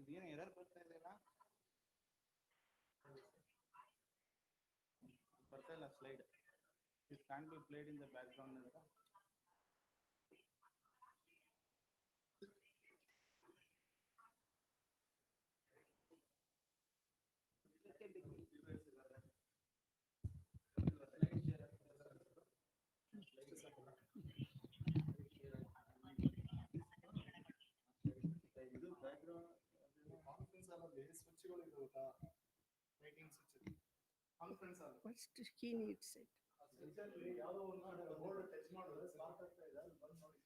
ಇದೇನು ಎರರ್ ಬರ್ತಾ ಇದೆಯಲ್ಲ, ಬರ್ತಾ ಇಲ್ಲ slide. It can be played in the back ground ಅಂತ. ಇದು ಬ್ಯಾಕ್ ಗ್ರೌಂಡ್ ಕಾನ್ಫರೆನ್ಸ್ ಅಲ್ಲಿ ಸ್ವಿಚ್ಗಳು ಇರುತ್ತಾ, ಮೀಟಿಂಗ್ ಸ್ವಿಚ್ ಕಾನ್ಫರೆನ್ಸ್ ಅಲ್ಲಿ First he needs it. ಯಾವುದೋ ಒಂದು ಬೋರ್ಡ್ ಟಚ್ ಮಾಡಿದ್ರೆ ಸ್ಟಾರ್ಟ್ ಆಗ್ತಾ ಇದೆ, ಅದು ಬಂದ್ ಮಾಡಿ.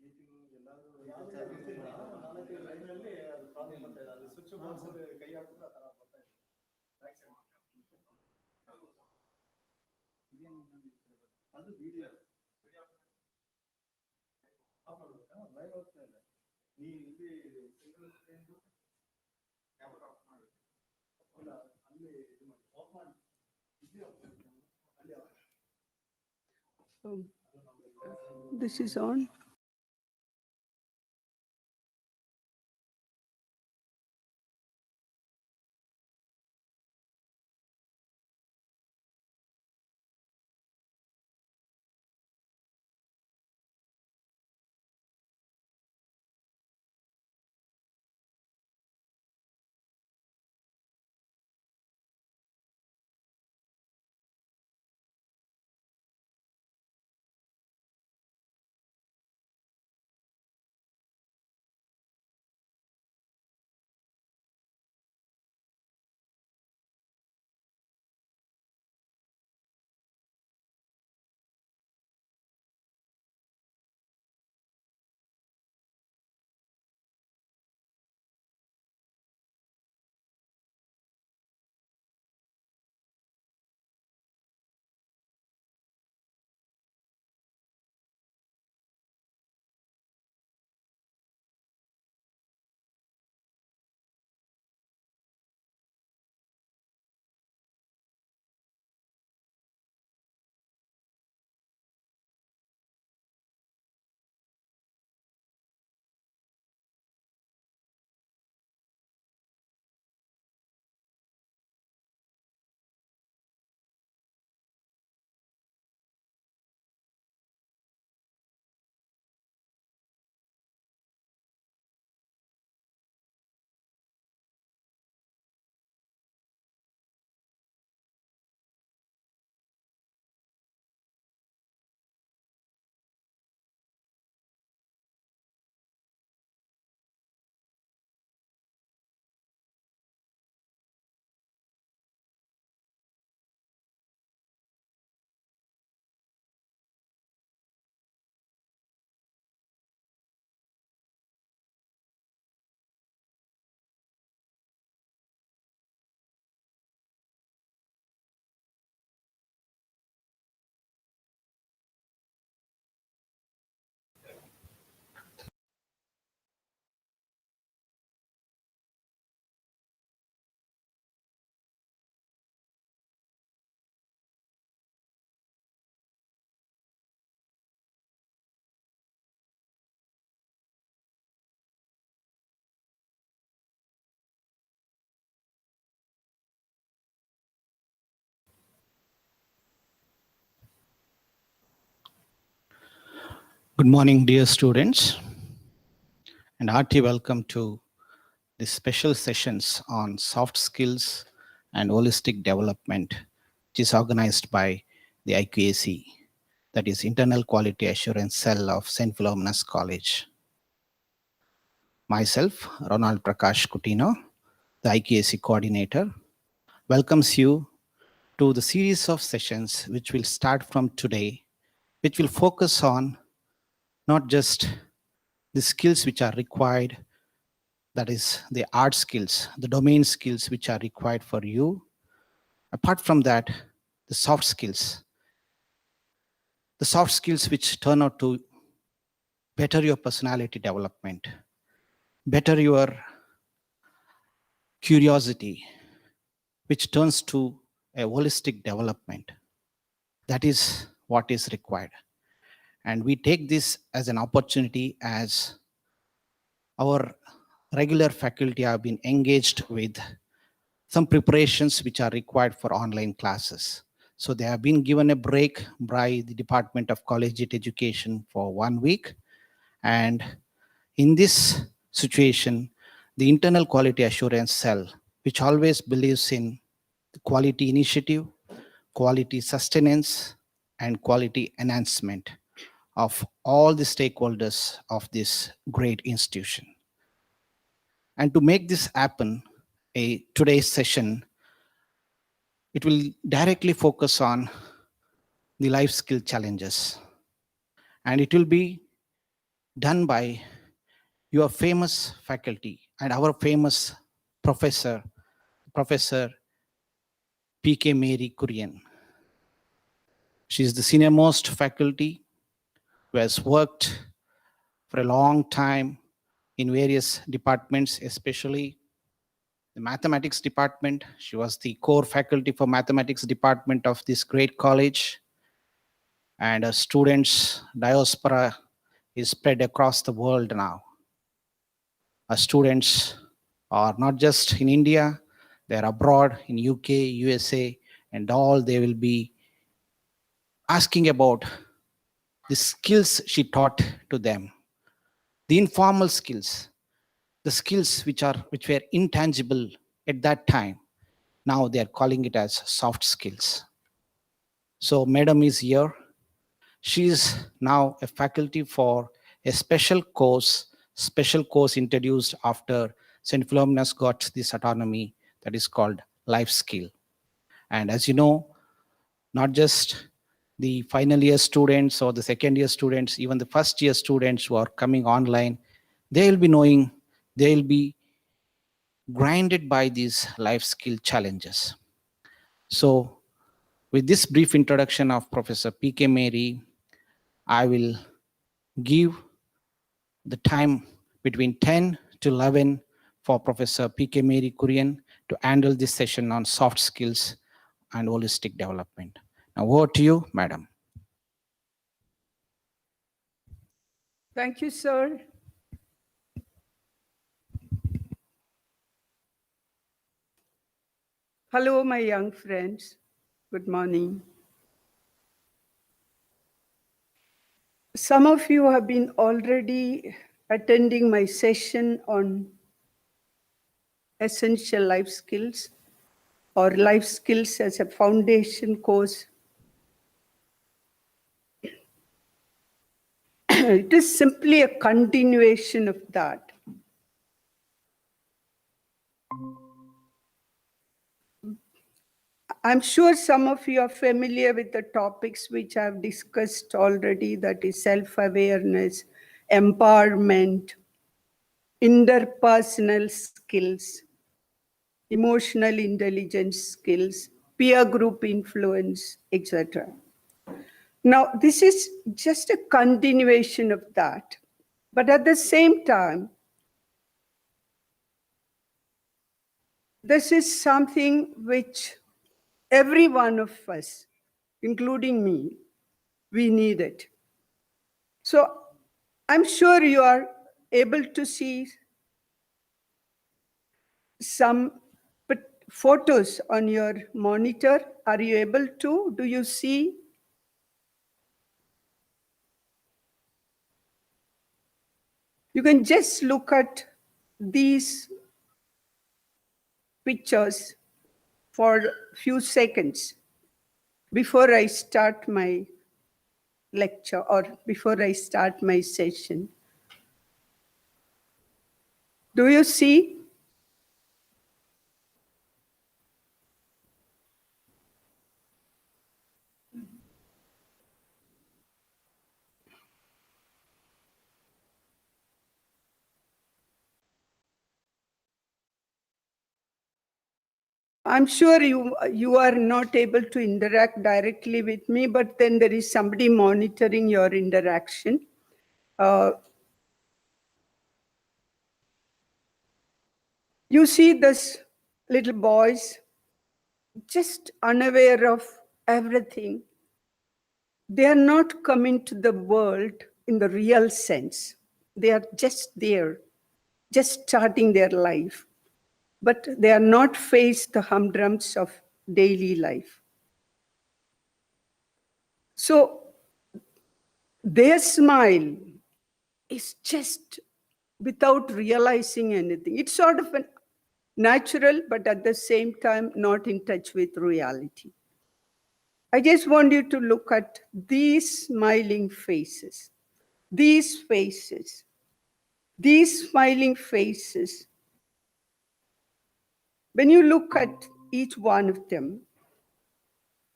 ಮೀಟಿಂಗ್ ಎಲ್ಲಾದ್ರೂ ನಾಲ್ಕು ಲೈನಲ್ಲಿ ಅದು ಪ್ರಾಬ್ಲಮ್ ಬರ್ತಾ ಇದೆ. ಅದು ಸ್ವಿಚ್ ಬೋರ್ಡ್ಸ್ ಕೈ ಹಾಕಿದ್ರೆ ಆ ಥರ ಬರ್ತಾ ಇದೆ. ಅದು ವಿಡಿಯೋ ಆಫ್ ಮಾಡಬೇಕಾ? ಲೈವ್ ಆಗ್ತಾ ಇದೆ. ನೀವು ಇಲ್ಲಿ ಸಿಂಗಲ್ ಸ್ಕ್ರೀನ್ ಕ್ಯಾಮರಾ ಆಫ್ ಮಾಡಬೇಕು. ಇಲ್ಲ ಅಲ್ಲಿ ಇದು ಮಾಡಿ ಆಫ್ ಮಾಡಿ. ಇಲ್ಲಿ ಆಫ್ ಮಾಡಿ. ಅಲ್ಲಿ of. This is on. Good morning, dear students, and hearty welcome to the special sessions on soft skills and holistic development, which is organized by the IQAC, that is Internal Quality Assurance Cell of St. PHILOMENA'S College. Myself, Ronald Prakash Kutino, the IQAC coordinator, welcomes you to the series of sessions which will start from today, which will focus on not just the skills which are required that is the art skills, the domain skills which are required for you. Apart from that, the soft skills which turn out to better your personality development, better your curiosity, which turns to a holistic development. That is what is required. And we take this as an opportunity, as our regular faculty have been engaged with some preparations which are required for online classes. So they have been given a break by the Department of Collegiate Education for 1 week. And in this situation, the internal quality assurance cell, which always believes in quality initiative, quality sustenance, and quality enhancement of all the stakeholders of this great institution. And to make this happen, today's session, it will directly focus on the life skill challenges. And it will be done by your famous faculty and our famous professor, Professor P.K. Mary Kurian. She is the senior most faculty who has worked for a long time in various departments, especially the mathematics department. She was the core faculty for mathematics department of this great college. And a students' diaspora is spread across the world now. Our students are not just in India, they're abroad in UK, USA, and all. They will be asking about the skills she taught to them, the informal skills, the skills which were intangible at that time. Now they are calling it as soft skills. So Madam is here. She is now a faculty for a special course introduced after St. PHILOMENA'S got this autonomy, that is called life skill. And as you know, not just the final year students or the second year students, even the first year students who are coming online, they will be knowing, they will be grinded by these life skill challenges. So with this brief introduction of Professor P.K. Mary, I will give the time between 10 to 11 for Professor P.K. Mary Kurian to handle this session on soft skills and holistic development. Now over to you, Madam. Thank you, sir. Hello, my young friends. Good morning. Some of you have been already attending my session on essential life skills or life skills as a foundation course. It is simply a continuation of that. I'm sure some of you are familiar with the topics which I've discussed already, that is self-awareness, empowerment, interpersonal skills, emotional intelligence skills, peer group influence, etc. Now, this is just a continuation of that. But at the same time, this is something which every one of us, including me, we need it. So I'm sure you are able to see some photos on your monitor. Are you able to? Do you see? You can just look at these pictures for a few seconds before I start my lecture or before I start my session. Do you see? I'm sure you are not able to interact directly with me, but then there is somebody monitoring your interaction. You see this little boys just unaware of everything. They are not coming to the world in the real sense. They are just there, just starting their life. But they are not faced the humdrums of daily life. So their smile is just without realizing anything. It's sort of a natural, but at the same time, not in touch with reality. I just want you to look at these smiling faces, these faces, these smiling faces. When you look at each one of them,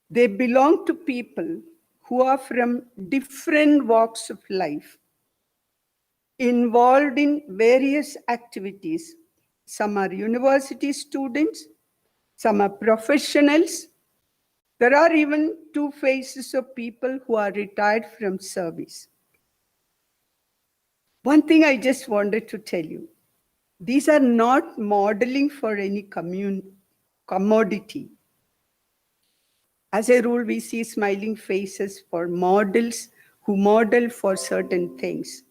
they belong to people who are from different walks of life, involved in various activities. Some are university students, some are professionals. There are even two faces of people who are retired from service. One thing I just wanted to tell you, these are not modeling for any commodity. As a rule, we see smiling faces for models who model for certain things.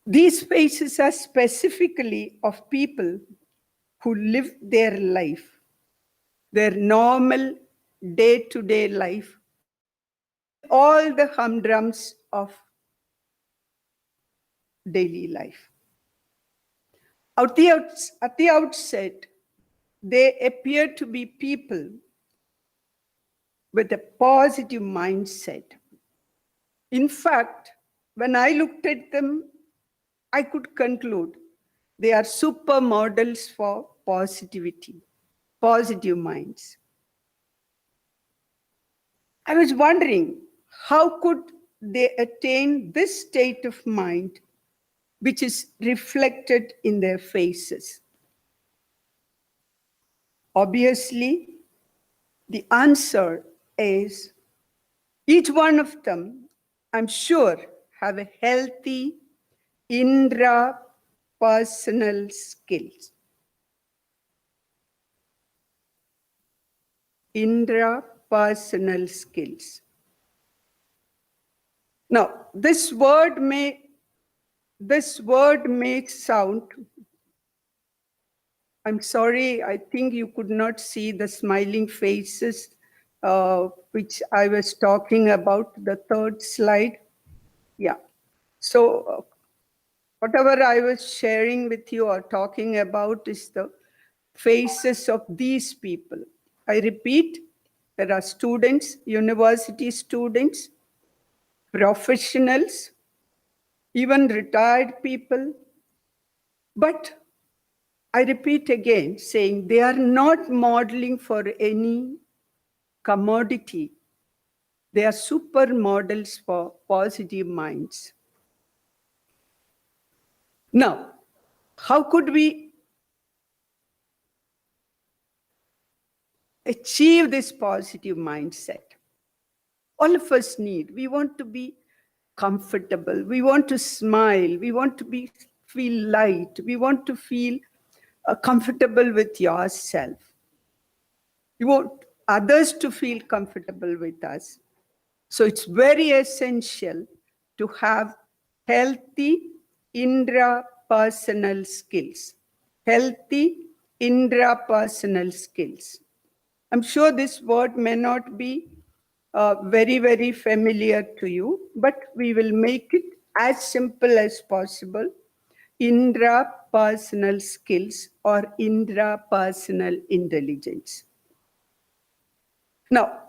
These faces are specifically of people who live their life, their normal day-to-day life, with all the humdrums of daily life. At the outset, they appear to be people with a positive mindset. In fact, when I looked at them, I could conclude they are supermodels for positivity, positive minds. I was wondering, how could they attain this state of mind, which is reflected in their faces? Obviously, the answer is each one of them, I'm sure, have a healthy intrapersonal skills. Intrapersonal skills. Now, this word may sound, I'm sorry, I think you could not see the smiling faces which I was talking about, the third slide. Yeah. So whatever I was sharing with you or talking about is the faces of these people. I repeat, there are students, university students, professionals, even retired people. But I repeat again, saying they are not modeling for any commodity. They are supermodels for positive minds. Now, how could we achieve this positive mindset? All of us need. We want to be comfortable. We want to smile. We want to feel light. We want to feel comfortable with yourself. We want others to feel comfortable with us. So it's very essential to have healthy intrapersonal skills. Healthy intrapersonal skills. I'm sure this word may not be very, very familiar to you, but we will make it as simple as possible. Intrapersonal skills or intrapersonal intelligence. Now,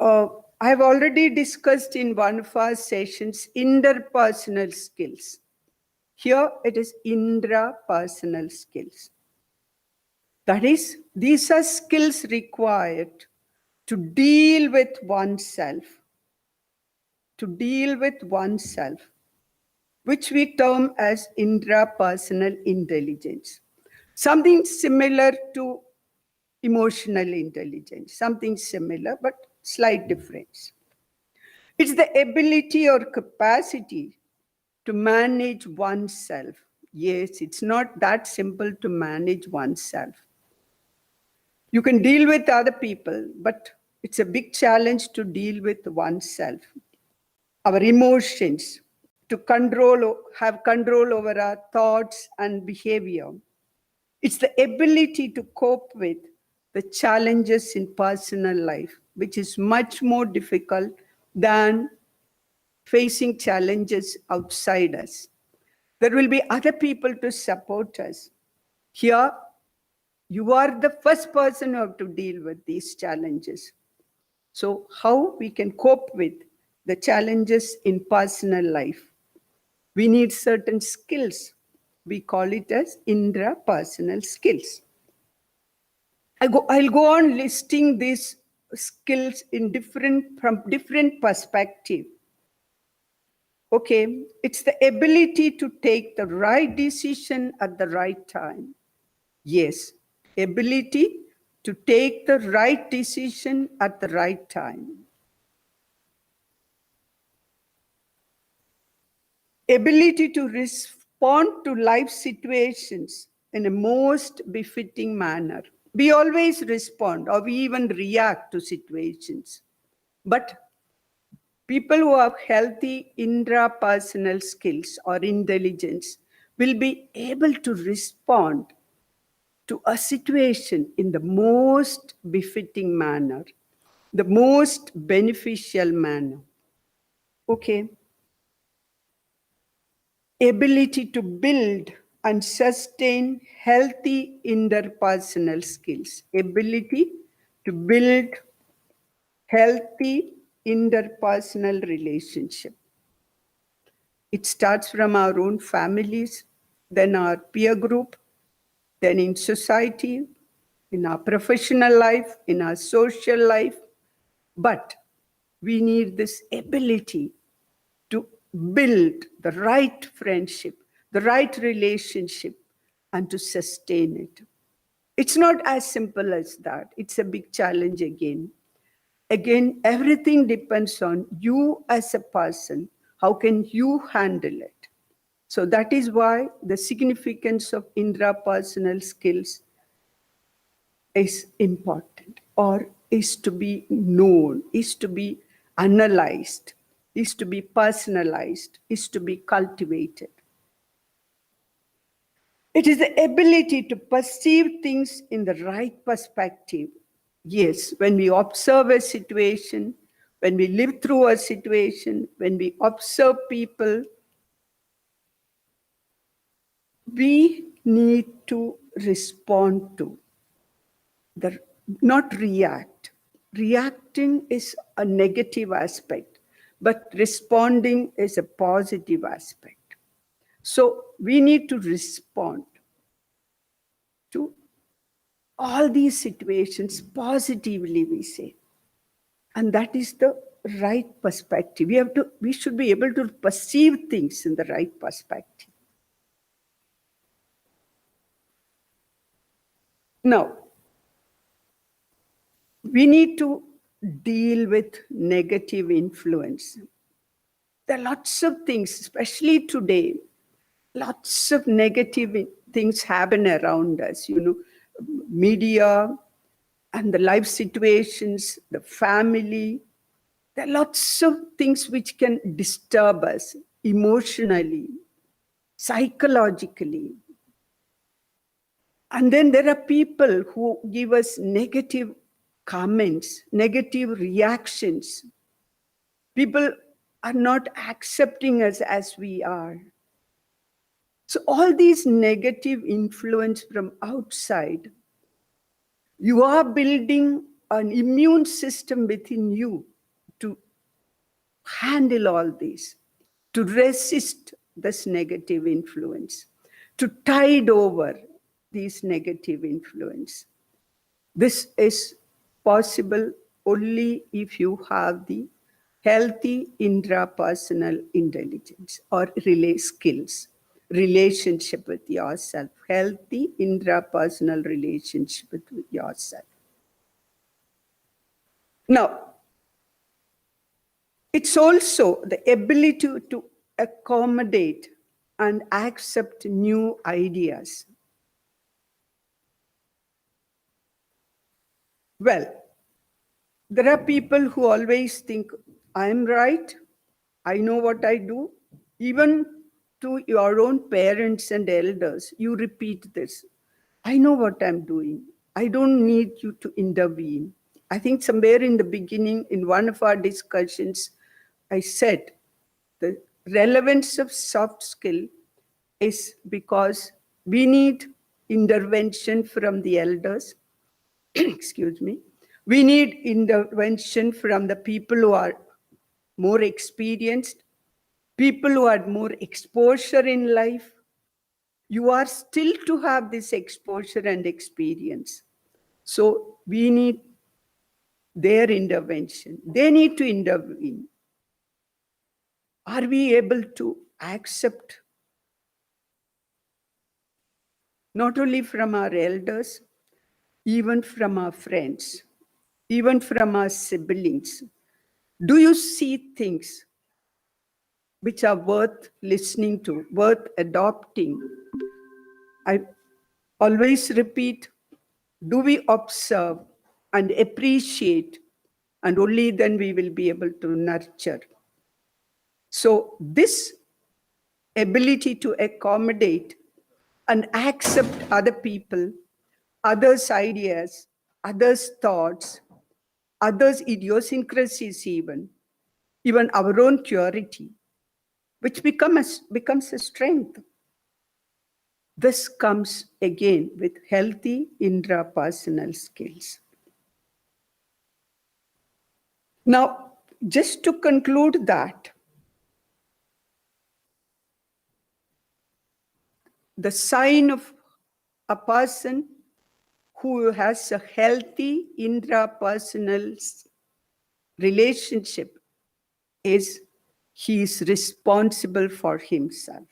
I have already discussed in one of our sessions interpersonal skills. Here it is intrapersonal skills. That is, these are skills required to deal with oneself, which we term as intrapersonal intelligence. Something similar to emotional intelligence, something similar, but slight difference. It's the ability or capacity to manage oneself. Yes, it's not that simple to manage oneself. You can deal with other people, but it's a big challenge to deal with oneself. Our emotions, to have control over our thoughts and behavior. It's the ability to cope with the challenges in personal life, which is much more difficult than facing challenges outside us. There will be other people to support us. Here, you are the first person who have to deal with these challenges. So how we can cope with the challenges in personal life? We need certain skills. We call it as intrapersonal skills. I'll go on listing these skills from different perspective. Okay, it's the ability to take the right decision at the right time. Yes, ability to take the right decision at the right time. Ability to respond to life situations in a most befitting manner. We always respond or we even react to situations. But people who have healthy intrapersonal skills or intelligence will be able to respond to a situation in the most befitting manner, the most beneficial manner. Okay. Ability to build and sustain healthy interpersonal skills. Ability to build healthy interpersonal relationship. It starts from our own families, then our peer group, then in society, in our professional life, in our social life. But we need this ability to build the right friendship, the right relationship, and to sustain it. It's not as simple as that. It's a big challenge again. Again, everything depends on you as a person. How can you handle it? So that is why the significance of intrapersonal skills is important, or is to be known, is to be analyzed, is to be personalized, is to be cultivated. It is the ability to perceive things in the right perspective. Yes, when we observe a situation, when we live through a situation, when we observe people, we need to respond to, not react. Reacting is a negative aspect, but responding is a positive aspect. So we need to respond to all these situations positively, we say. And that is the right perspective. We should be able to perceive things in the right perspective. Now, we need to deal with negative influence. There are lots of things, especially today, lots of negative things happen around us, media and the life situations, the family. There are lots of things which can disturb us emotionally, psychologically. And then there are people who give us negative comments, negative reactions. People are not accepting us as we are. So all these negative influence from outside, you are building an immune system within you to handle all this, to resist this negative influence, to tide over these negative influence. This is possible only if you have the healthy intrapersonal intelligence or relay skills. relationship with yourself, healthy intrapersonal relationship with yourself. Now, it's also the ability to accommodate and accept new ideas. Well, there are people who always think, I'm right, I know what I do. Even to your own parents and elders, you repeat this. I know what I'm doing. I don't need you to intervene. I think somewhere in the beginning, in one of our discussions, I said the relevance of soft skill is because we need intervention from the elders. Excuse me. We need intervention from the people who are more experienced, people who had more exposure in life. You are still to have this exposure and experience. So we need their intervention. They need to intervene. Are we able to accept not only from our elders, even from our friends, even from our siblings? Do you see things which are worth listening to, worth adopting? I always repeat, do we observe and appreciate, and only then we will be able to nurture. So this ability to accommodate and accept other people, others' ideas, others' thoughts, others' idiosyncrasies even our own purity, which becomes a strength. This comes again with healthy intrapersonal skills. Now, just to conclude that, the sign of a person who has a healthy intrapersonal relationship is he is responsible for himself.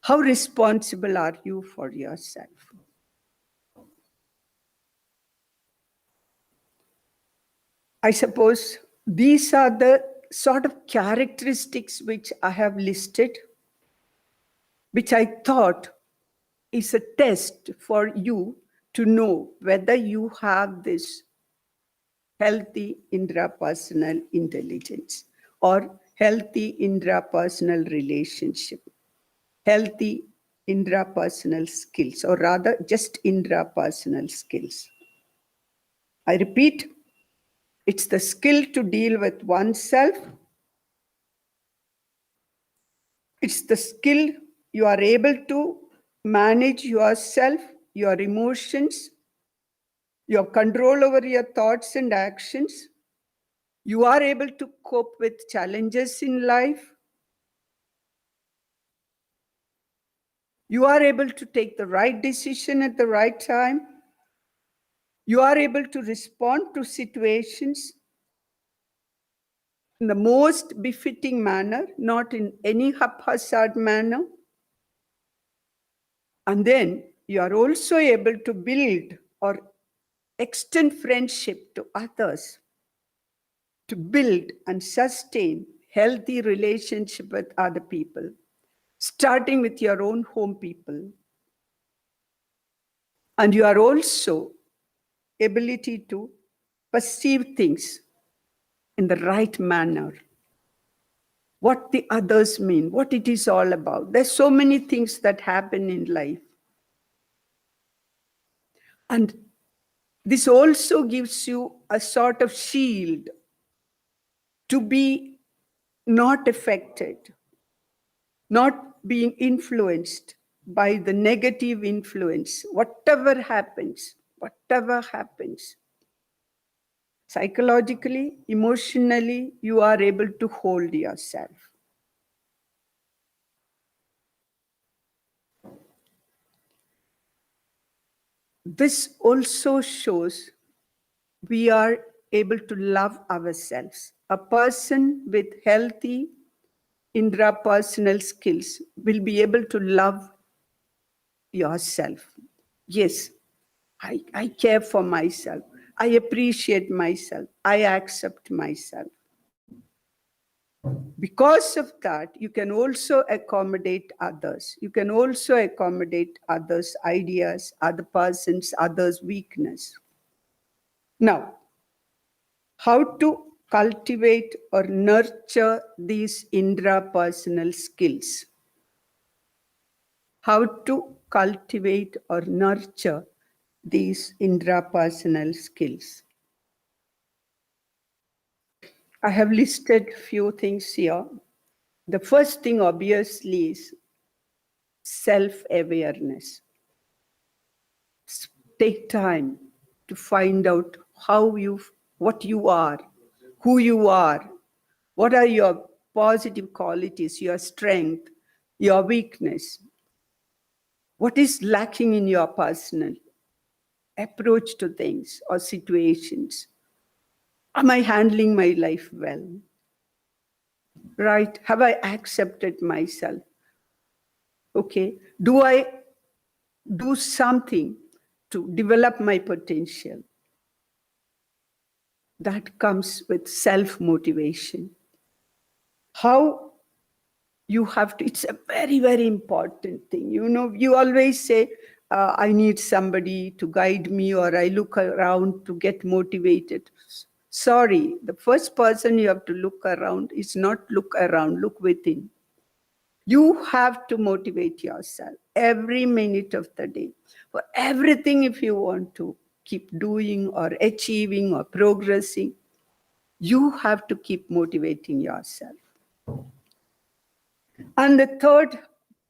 How responsible are you for yourself? I suppose these are the sort of characteristics which I have listed, which I thought is a test for you to know whether you have this healthy intrapersonal intelligence or healthy intrapersonal relationship, healthy intrapersonal skills, or rather just intrapersonal skills. I repeat, it's the skill to deal with oneself. It's the skill you are able to manage yourself, your emotions, your control over your thoughts and actions. You are able to cope with challenges in life. You are able to take the right decision at the right time. You are able to respond to situations in the most befitting manner, not in any haphazard manner. And then you are also able to build or extend friendship to others, to build and sustain healthy relationship with other people, starting with your own home people. And you are also ability to perceive things in the right manner, what the others mean, what it is all about. There's so many things that happen in life. And this also gives you a sort of shield to be not affected, not being influenced by the negative influence, whatever happens. Psychologically, emotionally, you are able to hold yourself. This also shows we are able to love ourselves. A person with healthy intrapersonal skills will be able to love yourself. Yes, I care for myself. I appreciate myself. I accept myself. Because of that, you can also accommodate others. You can also accommodate others' ideas, other persons, others' weakness. Now, how to cultivate or nurture these intrapersonal skills? How to cultivate or nurture these intrapersonal skills? I have listed few things here. The first thing, obviously, is self-awareness. Take time to find out what you are, who you are, what are your positive qualities, your strength, your weakness, what is lacking in your personal approach to things or situations. Am I handling my life well? Right? Have I accepted myself? Okay. Do I do something to develop my potential? That comes with self-motivation. How you have to, it's a very, very important thing. You know, you always say, I need somebody to guide me, or I look around to get motivated. Sorry, the first person you have to look around is not look around, look within. You have to motivate yourself every minute of the day for everything. If you want to keep doing or achieving or progressing, you have to keep motivating yourself. And the third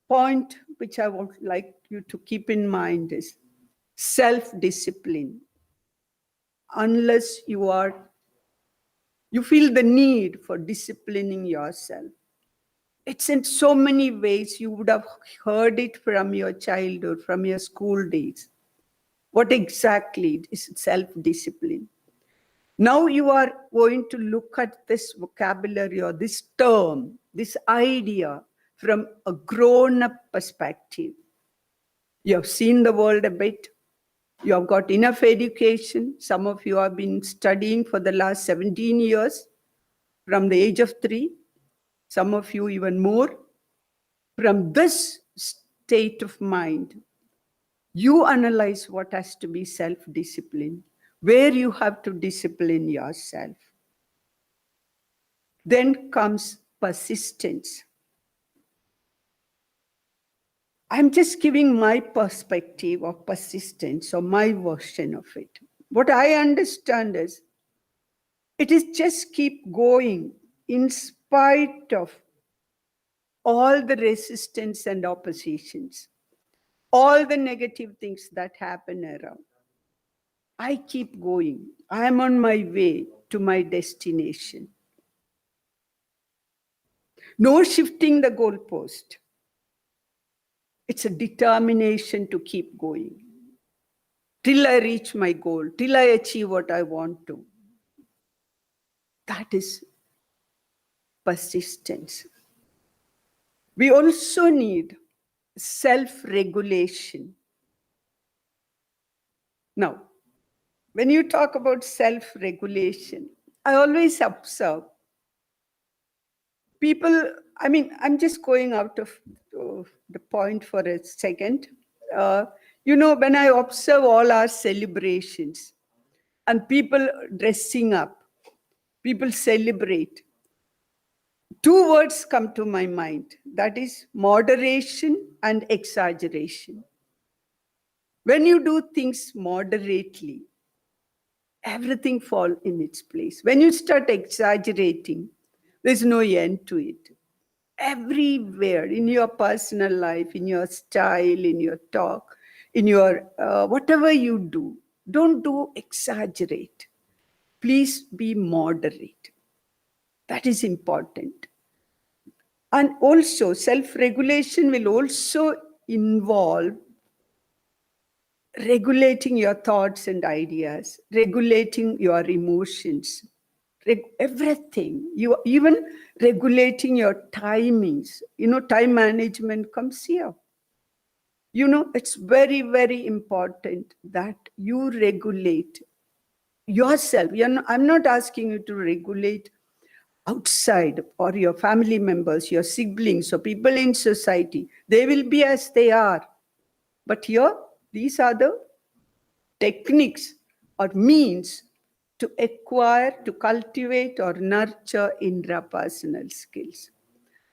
point, which I would like you to keep in mind, is self-discipline. Unless you feel the need for disciplining yourself. It's in so many ways. You would have heard it from your childhood, from your school days. What exactly is self-discipline? Now you are going to look at this vocabulary or this term, this idea from a grown-up perspective. You have seen the world a bit. You have got enough education. Some of you have been studying for the last 17 years from the age of 3. Some of you even more. From this state of mind, you analyze what has to be self-discipline, where you have to discipline yourself. Then comes persistence. I'm just giving my perspective of persistence or my version of it. What I understand is, it is just keep going in spite of all the resistance and oppositions, all the negative things that happen around. I keep going. I am on my way to my destination. No shifting the goalpost. It's a determination to keep going till I reach my goal, till I achieve what I want to. That is persistence. We also need self-regulation. Now, when you talk about self-regulation, I always observe people, I'm just going out of the point for a second. When I observe all our celebrations and people dressing up, people celebrate, two words come to my mind. That is moderation and exaggeration. When you do things moderately, everything falls in its place. When you start exaggerating, there's no end to it. Everywhere, in your personal life, in your style, in your talk, in your whatever you do, don't exaggerate. Please be moderate. That is important. And also, self-regulation will also involve regulating your thoughts and ideas, regulating your emotions, everything. You even regulating your timings. Time management comes here. It's very, very important that you regulate yourself. I'm not asking you to regulate outside or your family members, your siblings, or people in society. They will be as they are. But here, these are the techniques or means to acquire, to cultivate, or nurture intrapersonal skills.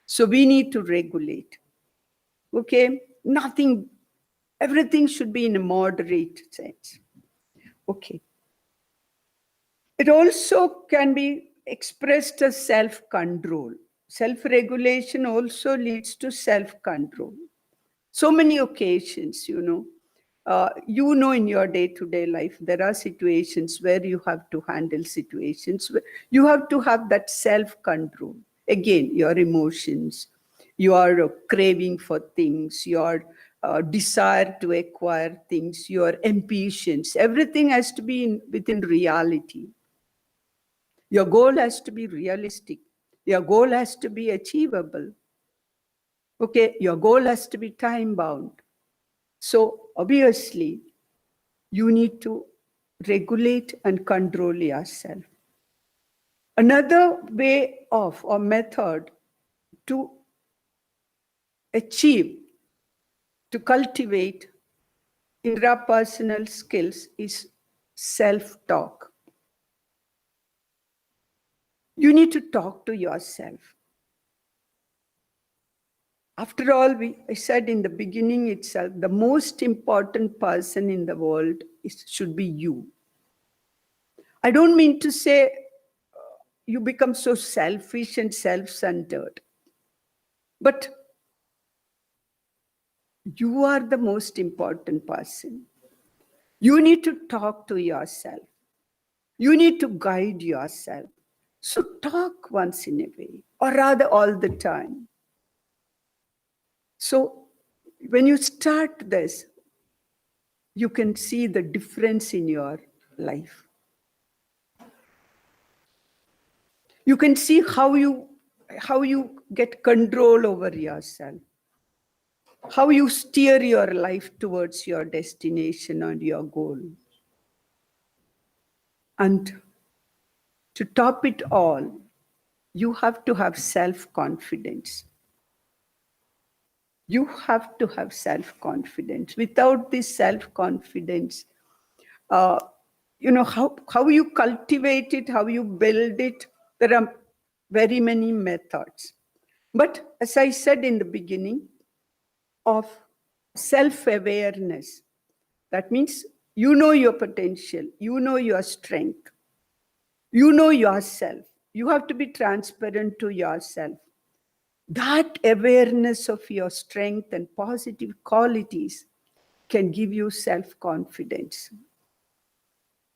So we need to regulate. Okay? Everything should be in a moderate sense. Okay. It also can be expressed as self-control. Self-regulation also leads to self-control. So many occasions, in your day-to-day life, there are situations where you have to handle situations where you have to have that self-control. Again, your emotions, your craving for things, your desire to acquire things, your impatience, everything has to be within reality. Your goal has to be realistic. Your goal has to be achievable. Okay, your goal has to be time-bound. So obviously, you need to regulate and control yourself. Another way of or method to achieve, to cultivate intrapersonal skills is self-talk. You need to talk to yourself. After all, I said in the beginning itself, the most important person in the world should be you. I don't mean to say you become so selfish and self-centered, but you are the most important person. You need to talk to yourself. You need to guide yourself. So talk once in a way, or rather all the time. So when you start this, you can see the difference in your life. You can see how you get control over yourself, how you steer your life towards your destination and your goal. And to top it all, you have to have self-confidence. You have to have self-confidence. Without this self-confidence, how you cultivate it, how you build it, there are very many methods. But as I said in the beginning, of self-awareness, that means you know your potential, you know your strength, you know yourself. You have to be transparent to yourself. That awareness of your strength and positive qualities can give you self-confidence.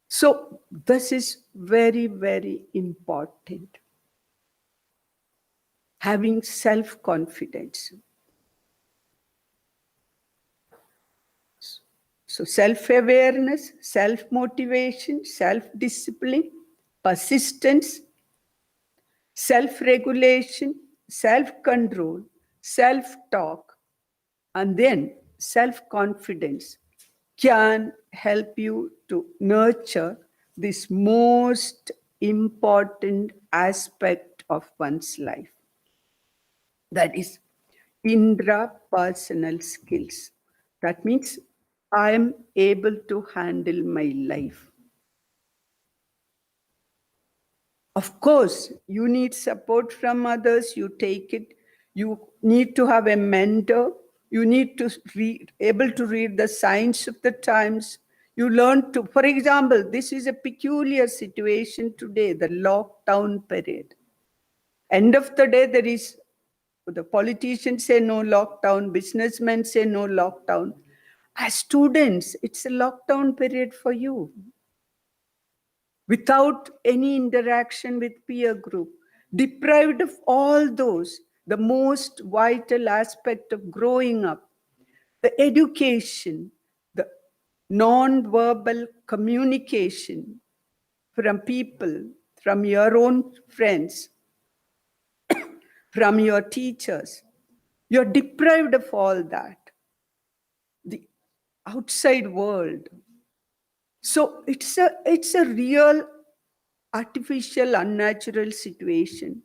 So this is very, very important. Having self-confidence. So self-awareness, self-motivation, self-discipline, persistence, self-regulation, self-control, self-talk, and then self-confidence can help you to nurture this most important aspect of one's life. That is intrapersonal skills. That means I am able to handle my life. Of course, you need support from others, you take it. You need to have a mentor. You need to be able to read the signs of the times. You learn to, for example, this is a peculiar situation today, the lockdown period. End of the day, the politicians say no lockdown, businessmen say no lockdown. As students, it's a lockdown period for you. Without any interaction with peer group, deprived of all those, the most vital aspect of growing up, the education, the non-verbal communication from people from your own friends, from your teachers. You're deprived of all that, the outside world. So it's a real artificial, unnatural situation.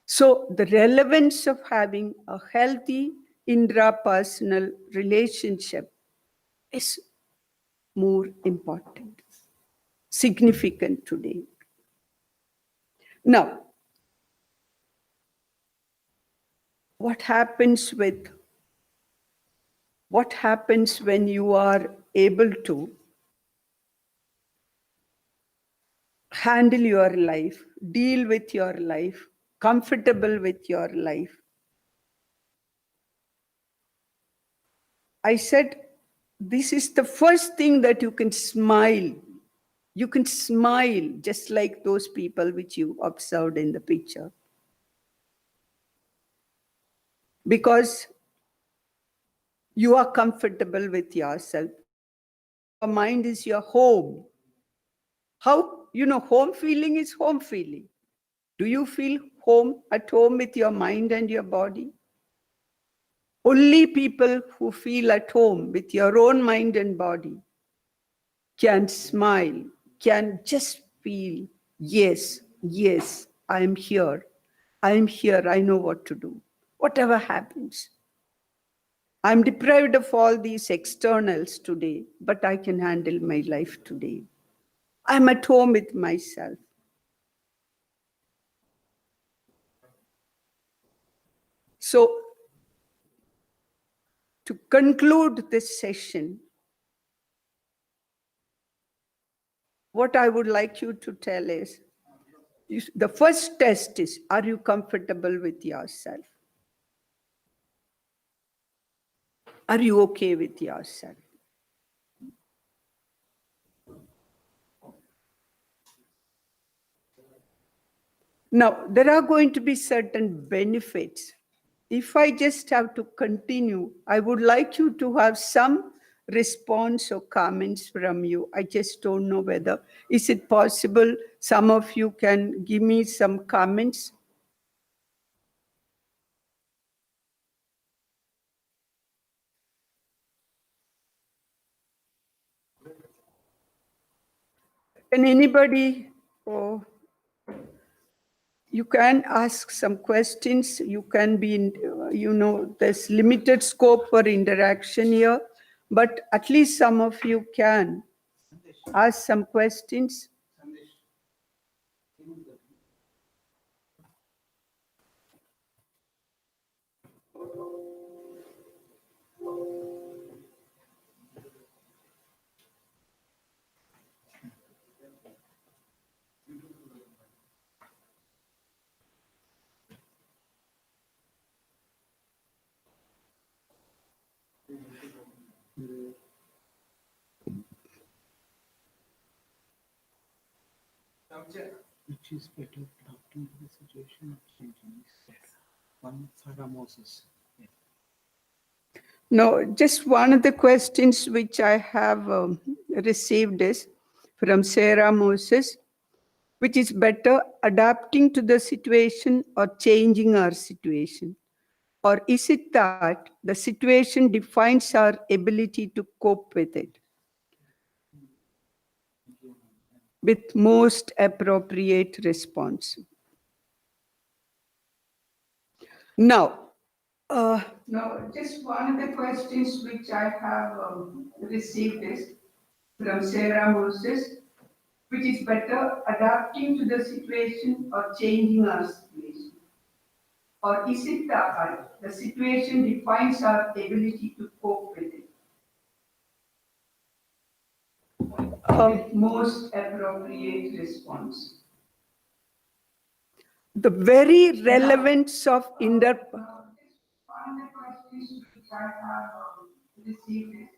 So the relevance of having a healthy intrapersonal relationship is more important, significant today. Now, what happens when you are able to handle your life, deal with your life, comfortable with your life? I said, this is the first thing that you can smile. You can smile just like those people which you observed in the picture. Because you are comfortable with yourself. Your mind is your home. How, home feeling is home feeling. Do you feel at home with your mind and your body? Only people who feel at home with your own mind and body can smile, can just feel, yes, I am here. I know what to do. Whatever happens. I'm deprived of all these externals today, but I can handle my life today. I'm at home with myself. So, to conclude this session, what I would like you to tell is, the first test is, are you comfortable with yourself? Are you okay with yourself? Now, there are going to be certain benefits. If I just have to continue, I would like you to have some response or comments from you. I just don't know whether, is it possible some of you can give me some comments? Can anybody, you can ask some questions. You can be, there's limited scope for interaction here, but at least some of you can ask some questions. Which is better, adapting to the situation or changing? One Sarah Moses. Yes. No, just one of the questions which I have received is from Sarah Moses, which is better, adapting to the situation or changing our situation? Or is it that the situation defines our ability to cope with it? With most appropriate response. Now, just one of the questions which I have received is from Sarah Moses, which is better, adapting to the situation or changing our situation? Or is it that the situation defines our ability to cope with it? Most appropriate response. The very relevance of One of the questions which I have received is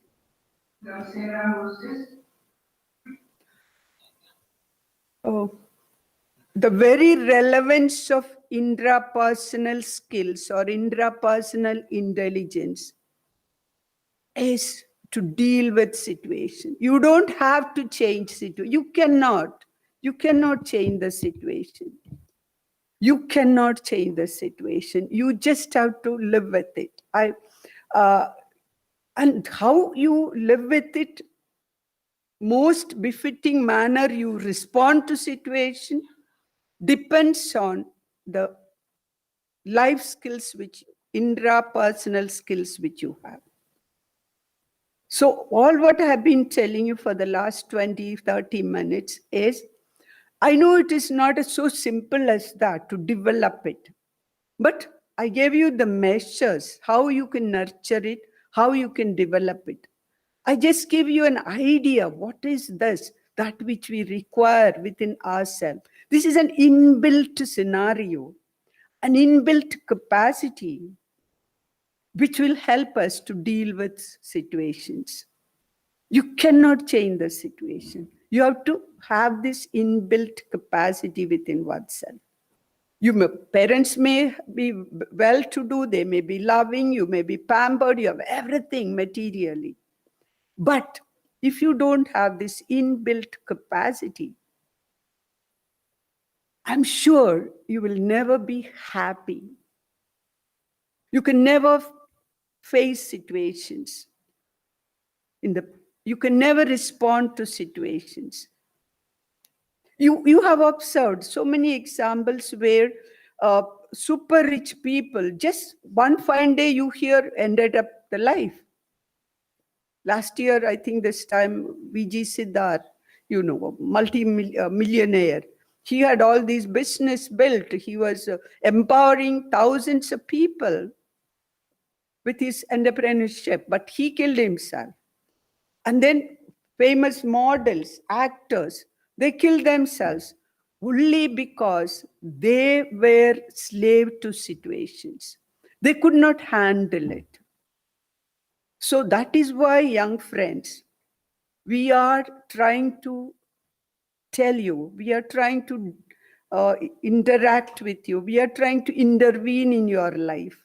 from Sarah Moses. The very relevance of intrapersonal skills or intrapersonal intelligence is to deal with situation. You don't have to change situation. You cannot. You cannot change the situation. You cannot change the situation. You just have to live with it. And how you live with it, most befitting manner you respond to situation, depends on the life skills, which intrapersonal skills which you have. So all what I have been telling you for the last 20, 30 minutes is, I know it is not so simple as that to develop it, but I gave you the measures, how you can nurture it, how you can develop it. I just give you an idea, what is this, that which we require within ourselves. This is an inbuilt scenario, an inbuilt capacity, which will help us to deal with situations. You cannot change the situation. You have to have this inbuilt capacity within oneself. Parents may be well-to-do, they may be loving, you may be pampered, you have everything materially. But if you don't have this inbuilt capacity, I'm sure you will never be happy. You can never face situations. You can never respond to situations. You have observed so many examples where super rich people, just one fine day you hear, ended up the life. Last year, I think this time, VG Siddhar, multi-millionaire. He had all these business built. He was empowering thousands of people with his entrepreneurship, but he killed himself. And then famous models, actors, they killed themselves only because they were slave to situations. They could not handle it. So that is why, young friends, we are trying to tell you, we are trying to interact with you, we are trying to intervene in your life.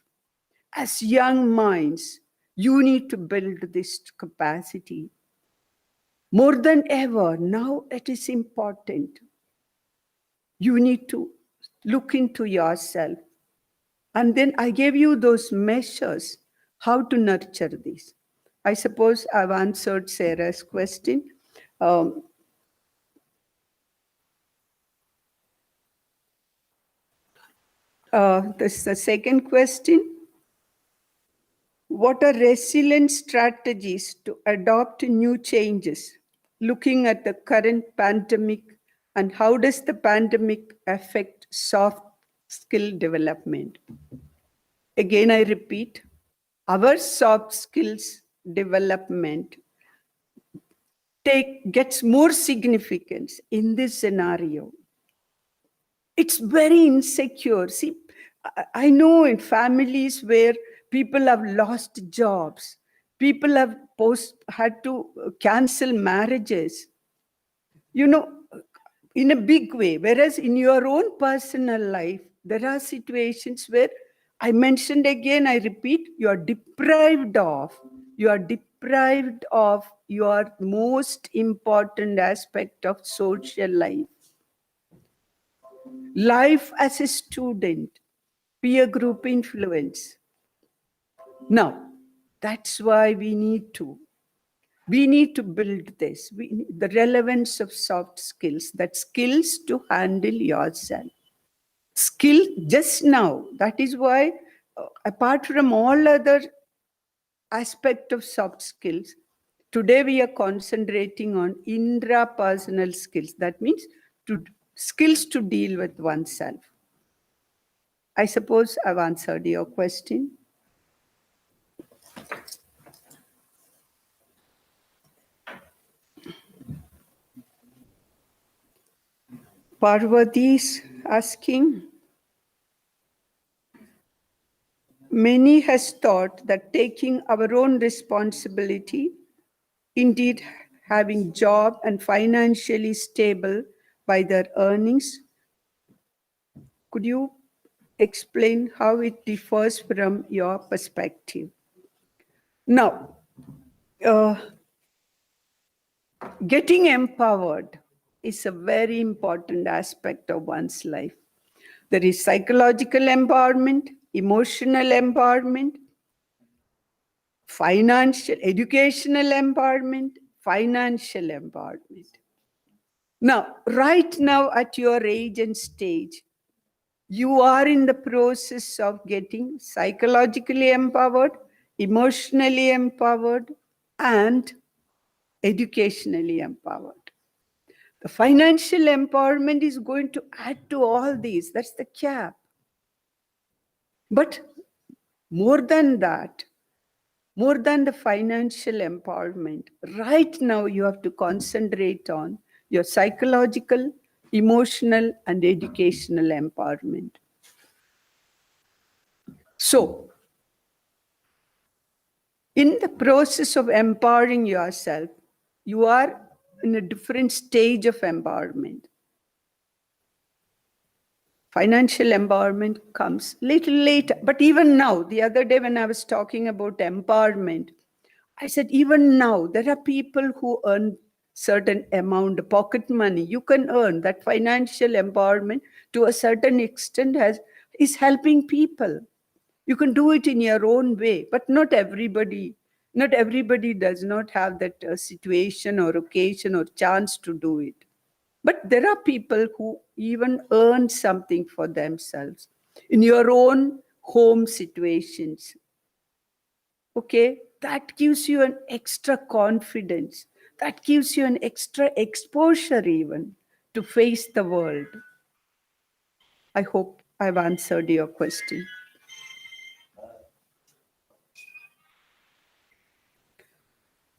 As young minds, you need to build this capacity. More than ever, now it is important. You need to look into yourself. And then I gave you those measures, how to nurture this. I suppose I've answered Sarah's question. This is the second question. What are resilient strategies to adopt new changes, looking at the current pandemic, and how does the pandemic affect soft skill development? Again, I repeat, our soft skills development gets more significance in this scenario. It's very insecure. See, I know in families where people have lost jobs, people have had to cancel marriages, in a big way. Whereas in your own personal life, there are situations where I mentioned again, I repeat, you are deprived of your most important aspect of social life. Life as a student, peer group influence. Now, that's why we need to build this. The relevance of soft skills, that skills to handle yourself. Skill just now. That is why, apart from all other aspects of soft skills, today we are concentrating on intrapersonal skills. That means skills to deal with oneself. I suppose I've answered your question. Parvati is asking, many has thought that taking our own responsibility, indeed having job and financially stable by their earnings. Could you explain how it differs from your perspective? Now, getting empowered is a very important aspect of one's life. There is psychological empowerment, emotional empowerment, financial, educational empowerment, financial empowerment. Now, right now at your age and stage, you are in the process of getting psychologically empowered, emotionally empowered, and educationally empowered. The financial empowerment is going to add to all these. That's the cap. But more than that, more than the financial empowerment, right now you have to concentrate on your psychological, emotional, and educational empowerment. So, in the process of empowering yourself, you are in a different stage of empowerment. Financial empowerment comes little later. But even now, the other day when I was talking about empowerment, I said, even now, there are people who earn certain amount, pocket money. You can earn that. Financial empowerment to a certain extent is helping people. You can do it in your own way, but not everybody does not have that situation or occasion or chance to do it. But there are people who even earn something for themselves in your own home situations. Okay, that gives you an extra confidence. That gives you an extra exposure even to face the world. I hope I've answered your question.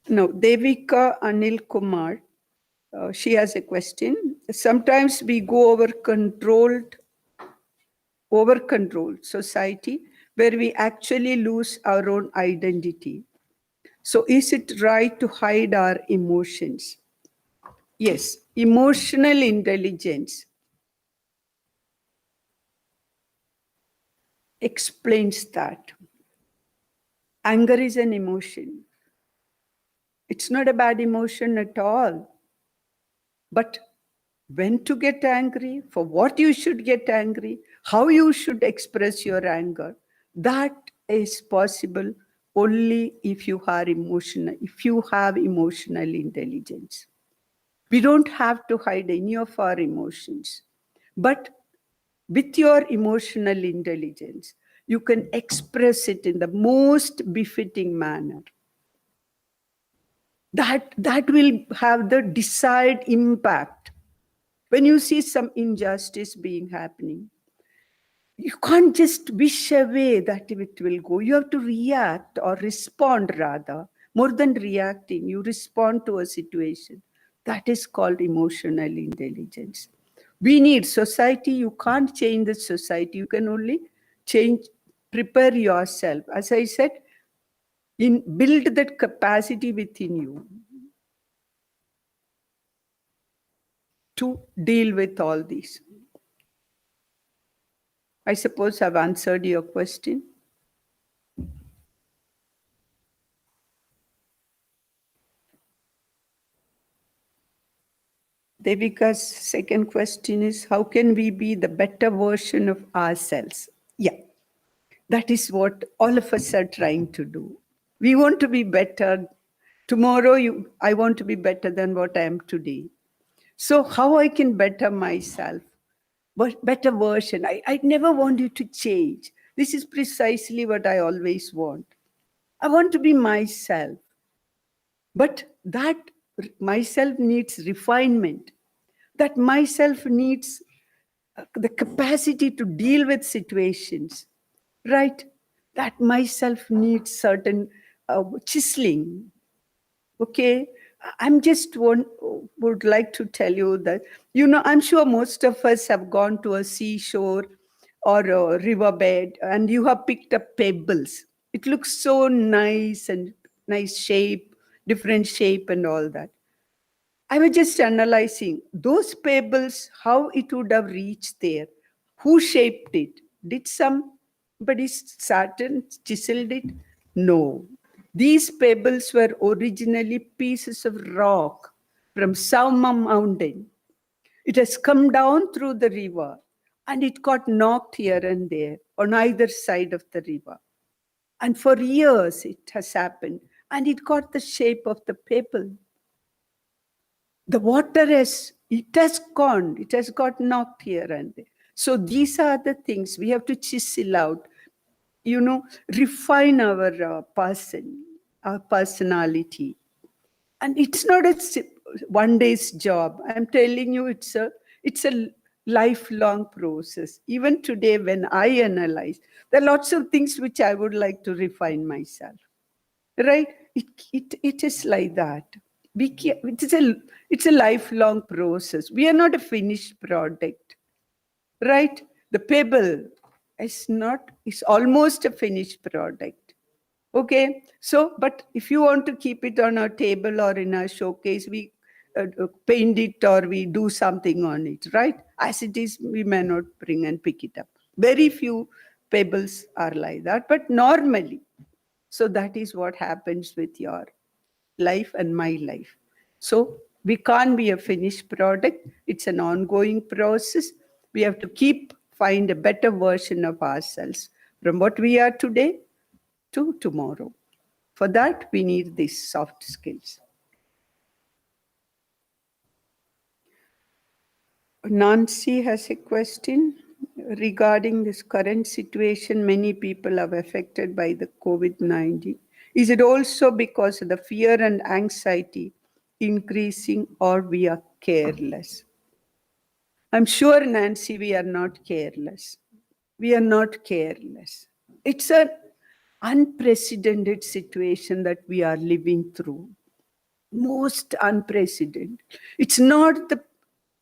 Now, Devika Anil Kumar, she has a question. Sometimes we go over-controlled society where we actually lose our own identity. So is it right to hide our emotions? Yes, emotional intelligence explains that. Anger is an emotion. It's not a bad emotion at all. But when to get angry, for what you should get angry, how you should express your anger, that is possible only if you have emotional intelligence. We don't have to hide any of our emotions. But with your emotional intelligence, you can express it in the most befitting manner. That will have the desired impact. When you see some injustice being happening, you can't just wish away that it will go. You have to react or respond rather. More than reacting, you respond to a situation. That is called emotional intelligence. We need society. You can't change the society. You can only prepare yourself. As I said, build that capacity within you to deal with all these. I suppose I've answered your question. Devika's second question is, how can we be the better version of ourselves? Yeah, that is what all of us are trying to do. We want to be better. Tomorrow, I want to be better than what I am today. So how I can better myself? Better version. I never want you to change. This is precisely what I always want. I want to be myself. But that myself needs refinement. That myself needs the capacity to deal with situations, right? That myself needs certain chiseling. Okay, I'm just would like to tell you that, I'm sure most of us have gone to a seashore or a riverbed and you have picked up pebbles. It looks so nice and nice shape, different shape and all that. I was just analyzing those pebbles, how it would have reached there. Who shaped it? Did somebody sat and chiseled it? No. These pebbles were originally pieces of rock from some mountain. It has come down through the river and it got knocked here and there on either side of the river. And for years it has happened and it got the shape of the pebble. The water has got knocked here and there. So these are the things we have to chisel out, refine our our personality. And it's not a one day's job. I'm telling you, it's a lifelong process. Even today, when I analyze, there are lots of things which I would like to refine myself. Right? It is like that. It's a lifelong process. We are not a finished product. Right? The pebble is almost a finished product. Okay, so, but if you want to keep it on a table or in a showcase, we paint it or we do something on it, right? As it is, we may not bring and pick it up. Very few pebbles are like that, but normally. So that is what happens with your life and my life. So we can't be a finished product. It's an ongoing process. We have to find a better version of ourselves from what we are today to tomorrow. For that, we need these soft skills. Nancy has a question regarding this current situation. Many people are affected by the COVID-19. Is it also because of the fear and anxiety increasing, or we are careless? I'm sure, Nancy, we are not careless. We are not careless. It's an unprecedented situation that we are living through. Most unprecedented. It's not the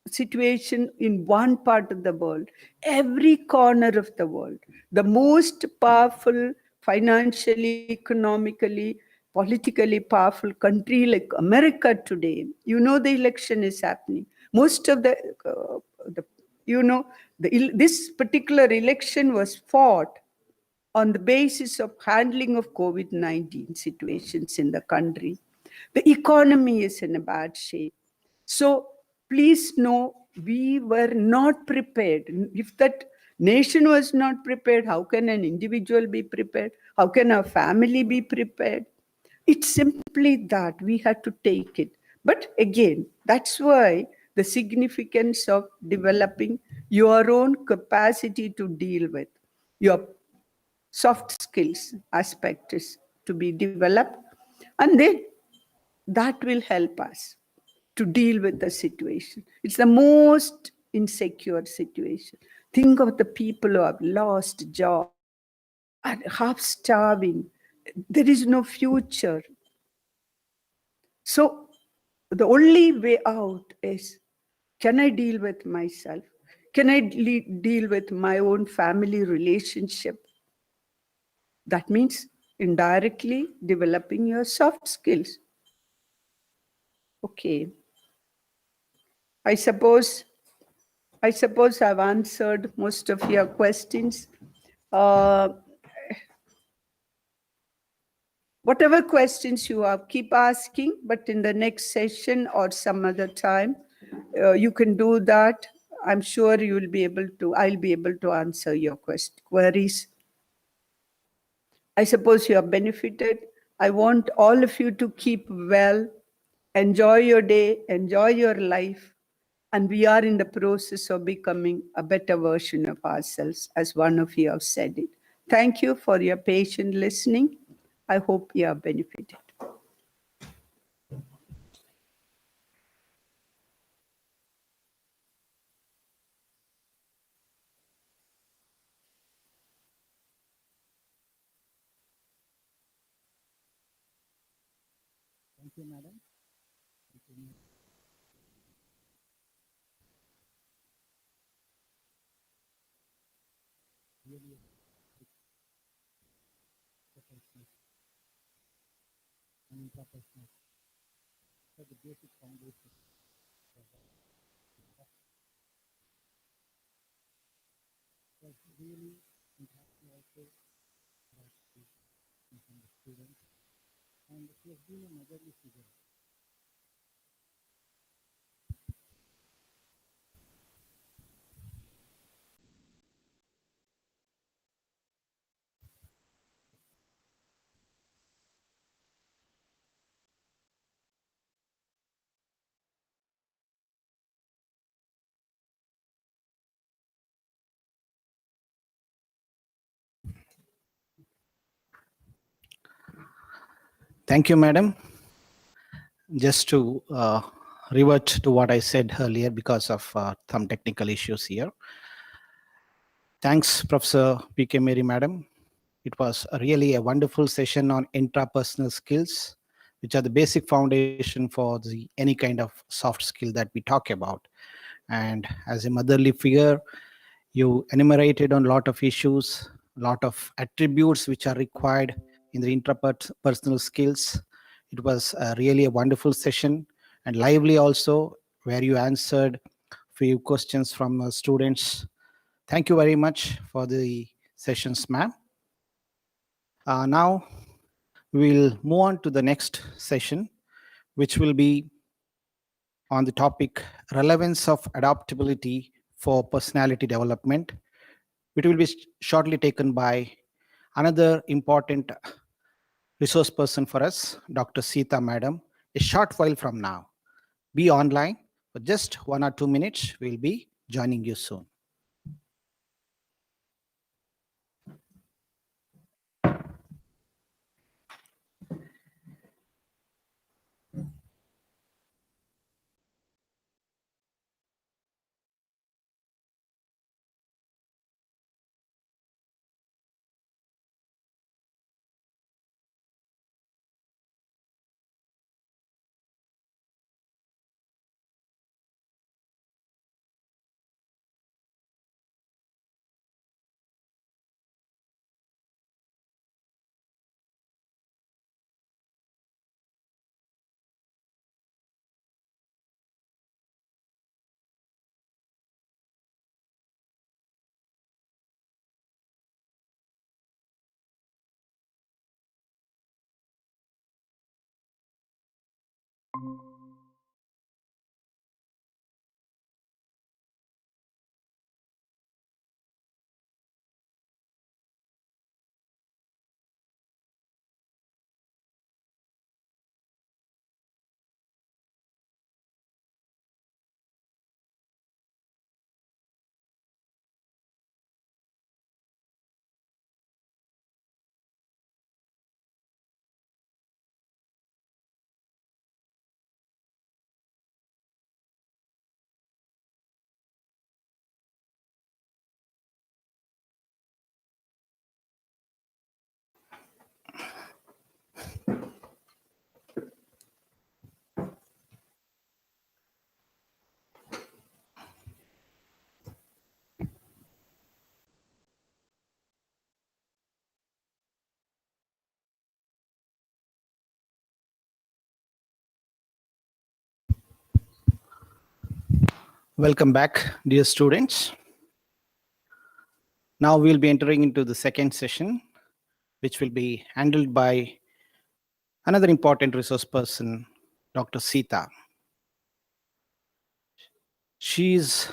situation in one part of the world, every corner of the world. The most powerful, financially, economically, politically powerful country like America today, the election is happening. Most of this particular election was fought on the basis of handling of COVID-19 situations in the country. The economy is in a bad shape. So please know, we were not prepared. If that nation was not prepared, how can an individual be prepared? How can a family be prepared? It's simply that we had to take it. But again, that's why the significance of developing your own capacity to deal with your soft skills aspect is to be developed, and then that will help us to deal with the situation. It's the most insecure situation. Think of the people who have lost jobs, are half starving. There is no future. So the only way out is, can I deal with myself? Can I deal with my own family relationship? That means indirectly developing your soft skills. Okay. I suppose I've answered most of your questions. Whatever questions you have, keep asking, but in the next session or some other time, you can do that. I'm sure I'll be able to answer your queries. I suppose you have benefited. I want all of you to keep well, enjoy your day, enjoy your life. And we are in the process of becoming a better version of ourselves, as one of you have said it. Thank you for your patient listening. I hope you have benefited. Thank you, madam. Really professional and intrapersonal. So the basic foundation. Was really impactful also from the students, and she has been a motherly figure. Thank you, madam. Just to revert to what I said earlier because of some technical issues here. Thanks, Professor P.K. Mary, madam. It was really a wonderful session on intrapersonal skills, which are the basic foundation for any kind of soft skill that we talk about. And as a motherly figure, you enumerated on a lot of issues, a lot of attributes which are required in the intrapersonal skills. It was really a wonderful session and lively also, where you answered few questions from students. Thank you very much for the sessions, ma'am. Now we'll move on to the next session, which will be on the topic relevance of adaptability for personality development. It will be shortly taken by another important resource person for us, Dr. Seetha madam, a short while from now. Be online for just 1 or 2 minutes. We'll be joining you soon. Welcome back, dear students. Now we'll be entering into the second session, which will be handled by another important resource person, Dr. Seetha. She's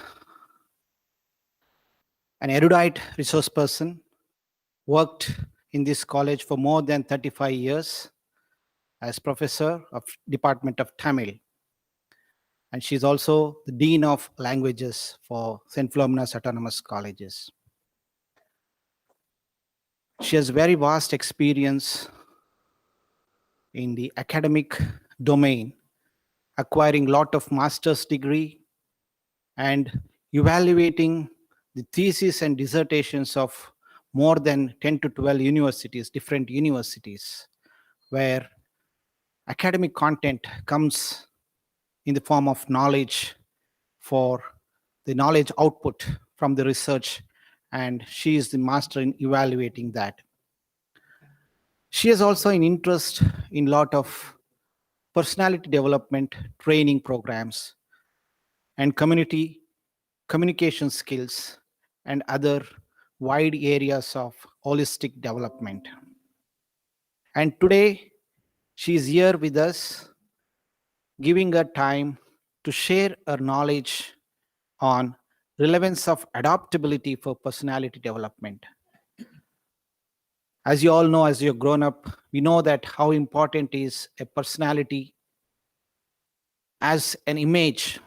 an erudite resource person, worked in this college for more than 35 years as professor of Department of Tamil. And she's also the Dean of Languages for St. Philomena's Autonomous Colleges. She has very vast experience in the academic domain, acquiring a lot of master's degree and evaluating the thesis and dissertations of more than 10 to 12 universities, different universities, where academic content comes in the form of knowledge for the knowledge output from the research, and she is the master in evaluating that. She has also an interest in a lot of personality development training programs and communication skills and other wide areas of holistic development. And today she is here with us, giving her time to share her knowledge on relevance of adaptability for personality development. As you all know, as you've grown up, we know that how important is a personality as an image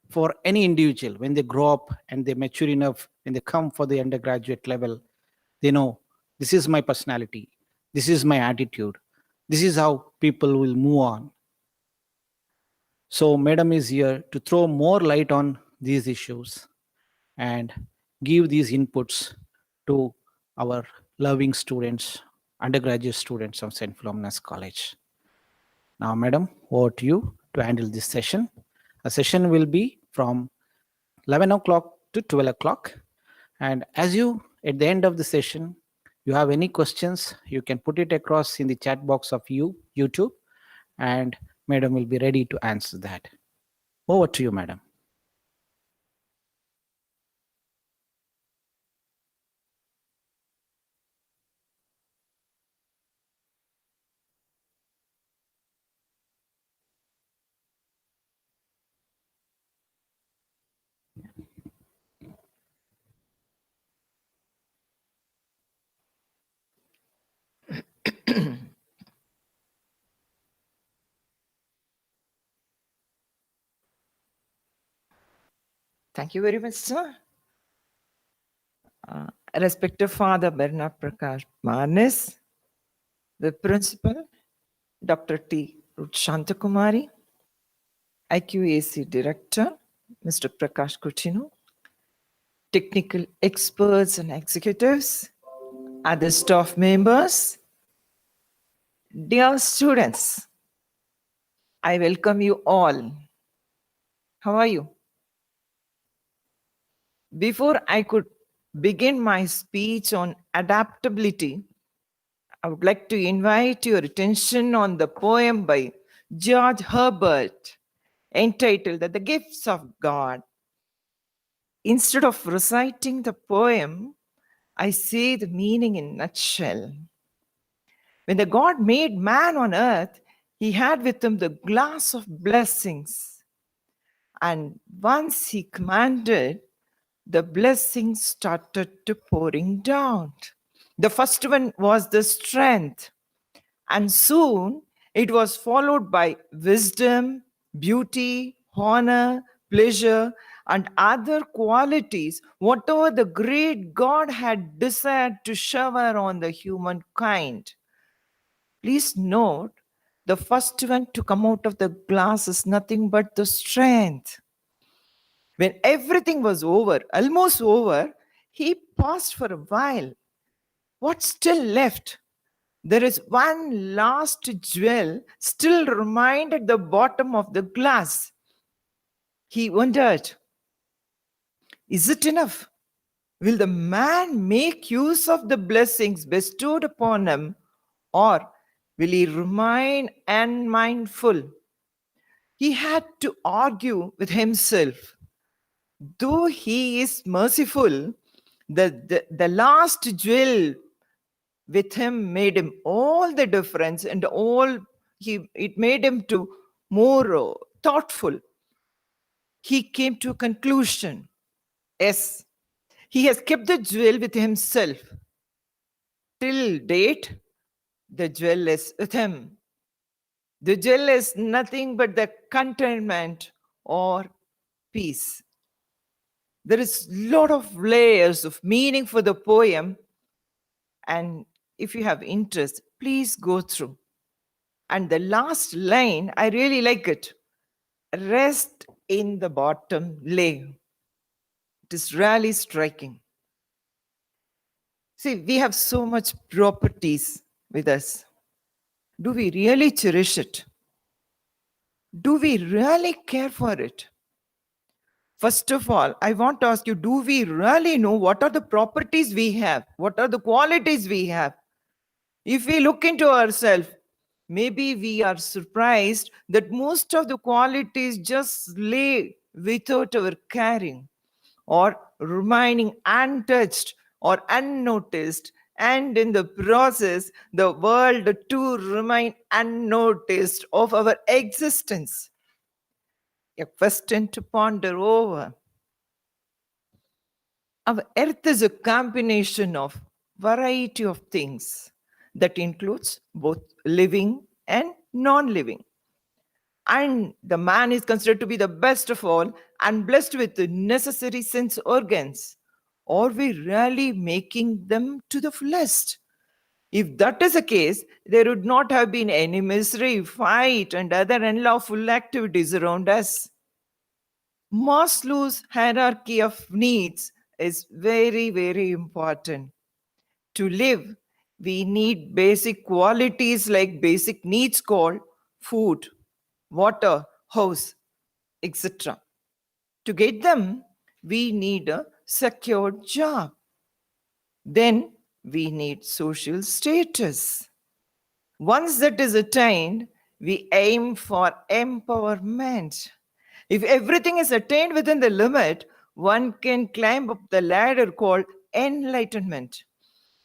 for any individual. When they grow up and they mature enough, when they come for the undergraduate level, they know this is my personality, this is my attitude, This is how people will move on. So, Madam is here to throw more light on these issues and give these inputs to our loving students, undergraduate students of St. Philomena's College. Now, Madam, over to you to handle this session. A session will be from 11 o'clock to 12 o'clock. And as you, at the end of the session, you have any questions, you can put it across in the chat box of YouTube, and Madam will be ready to answer that. Over to you, Madam. Thank you very much, sir. Respected Father Bernard Prakash Marnes, the Principal, Dr. T. Ruth Shantakumari, IQAC Director, Mr. Prakash Kuchinu, technical experts and executives, other staff members, dear students, I welcome you all. How are you? Before I could begin my speech on adaptability, I would like to invite your attention on the poem by George Herbert entitled The Gifts of God. Instead of reciting the poem, I say the meaning in a nutshell. When the God made man on earth, he had with him the glass of blessings. And once he commanded, the blessings started to pouring down. The first one was the strength. And soon it was followed by wisdom, beauty, honor, pleasure, and other qualities, whatever the great God had desired to shower on the humankind. Please note, the first one to come out of the glass is nothing but the strength. When everything was over, almost over, he paused for a while. What's still left? There is one last jewel still remained at the bottom of the glass. He wondered, is it enough? Will the man make use of the blessings bestowed upon him, or will he remain unmindful? He had to argue with himself. Though he is merciful, the last jewel with him made him all the difference, and it made him to more thoughtful. He came to a conclusion. Yes, he has kept the jewel with himself. Till date, the jewel is with him. The jewel is nothing but the contentment or peace. There is a lot of layers of meaning for the poem, and if you have interest, please go through. And the last line, I really like it. Rest in the bottom layer. It is really striking. See, we have so much properties with us. Do we really cherish it? Do we really care for it? First of all, I want to ask you, do we really know what are the properties we have? What are the qualities we have? If we look into ourselves, maybe we are surprised that most of the qualities just lay without our caring or remaining untouched or unnoticed, and in the process, the world too remain unnoticed of our existence. A question to ponder over. Our earth is a combination of variety of things that includes both living and non-living. And the man is considered to be the best of all and blessed with the necessary sense organs. Are we really making them to the fullest? If that is the case, there would not have been any misery, fight, and other unlawful activities around us. Maslow's hierarchy of needs is very, very important. To live, we need basic qualities like basic needs called food, water, house, etc. To get them, we need a secure job. Then we need social status. Once that is attained, we aim for empowerment. If everything is attained within the limit, one can climb up the ladder called enlightenment.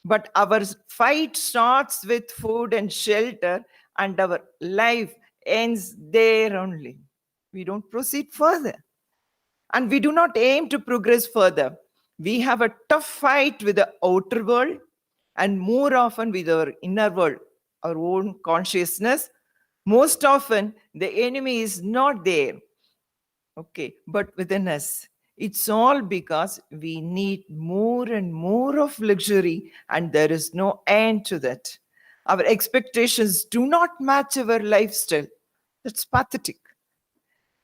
But our fight starts with food and shelter, and our life ends there only. We don't proceed further. And we do not aim to progress further. We have a tough fight with the outer world and more often with our inner world, our own consciousness. Most often, the enemy is not there, okay, but within us. It's all because we need more and more of luxury, and there is no end to that. Our expectations do not match our lifestyle. That's pathetic.